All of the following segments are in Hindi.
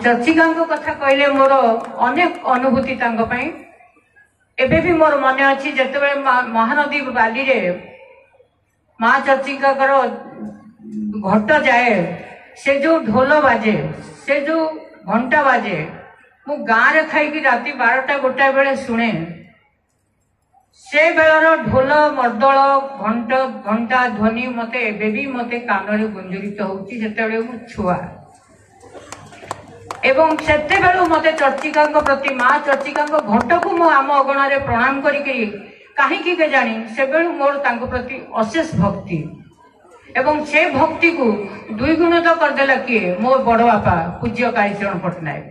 चर्चिका कथा कहले मोर अनेक अनुभूति एबे भी मोर मन अच्छी जिते महानदी बाली रे माँ चर्चिका घट जाए से जो ढोल बाजे से जो घंटा बाजे मु गाँव रे खाई राति 12टा गोटाए बेले शुणे से बेलर ढोल मर्दल घंटा ध्वनि मते एबे भी मते कान रे गुंजरित होउची जेतेबेले मु छुआ एवं सेते बेलू मते चर्चिका प्रति माँ चर्चिका घट को मु आम अगणा रे प्रणाम करी कहीं के जानी से बेलू मोर तांको प्रति अशेष भक्ति एवं से भक्ति को दुई गुणित करदेला किए मो बड़ बापा पूज्य कालीचरण पट्टनायक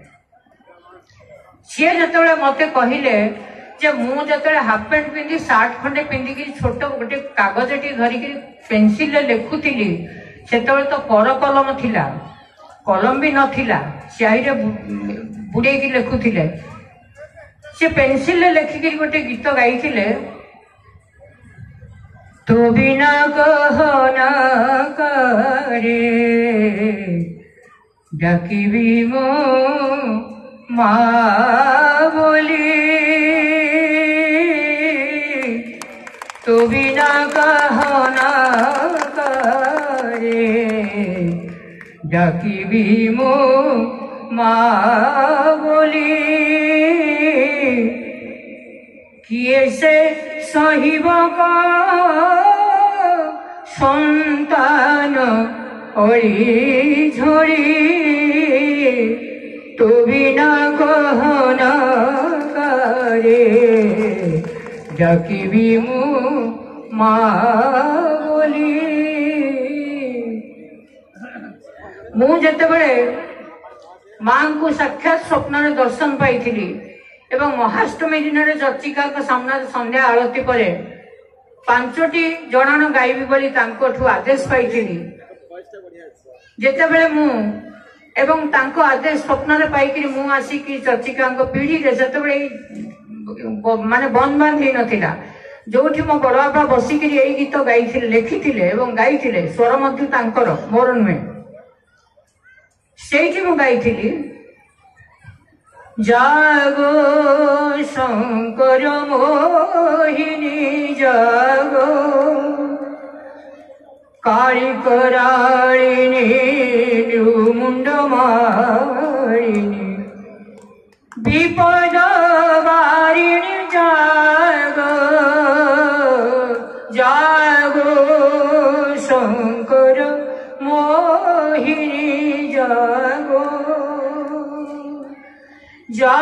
सी जिते मते कहले जे मु जिते हाफ पैंट पिंधि सार्ट खंडे पिंधिकी छोट गोटे कागज टी धरिकी पेनसिल लिखुली से तो कर कलम थिला कलम भी नथिला स्याही रे बुड़े लिखुले से पेनसिल लिखिकी गोटे गीत गाई तो बिना कहना करे डाकिबी मो माँ बोली तो बिना कहना करे डाकिबी मो माँ बोली किए से सहिब संतान ओरी झोरी तो बिना कहना करे डाकिबी मु माँ बोली मु जेतेबेले माँ को साक्षात स्वप्न दर्शन पाई एवं महाष्टमी दिन में चर्चिका सामना संध्या आरती पर 5टी जणाण गायबी बोली आदेश पाई जेतेबेले मु एवं तांको आदेश स्वप्न रे पाई मु आसिकी चर्चिका पीढ़ी रे जेतेबेले माने बंद बंद ही नथिला जोठी मो बड़ बापा बसिकी यही गीत गाई लिखिथिले एवं गाई स्वर मध्य तांकर मोर नुहे सेठी मु गाई जागो शंकर मोहिनी जागो काली करालिनी मुंड मारिणी विपद वारिणी जागो जागो शंकर मोहिनी जागो जा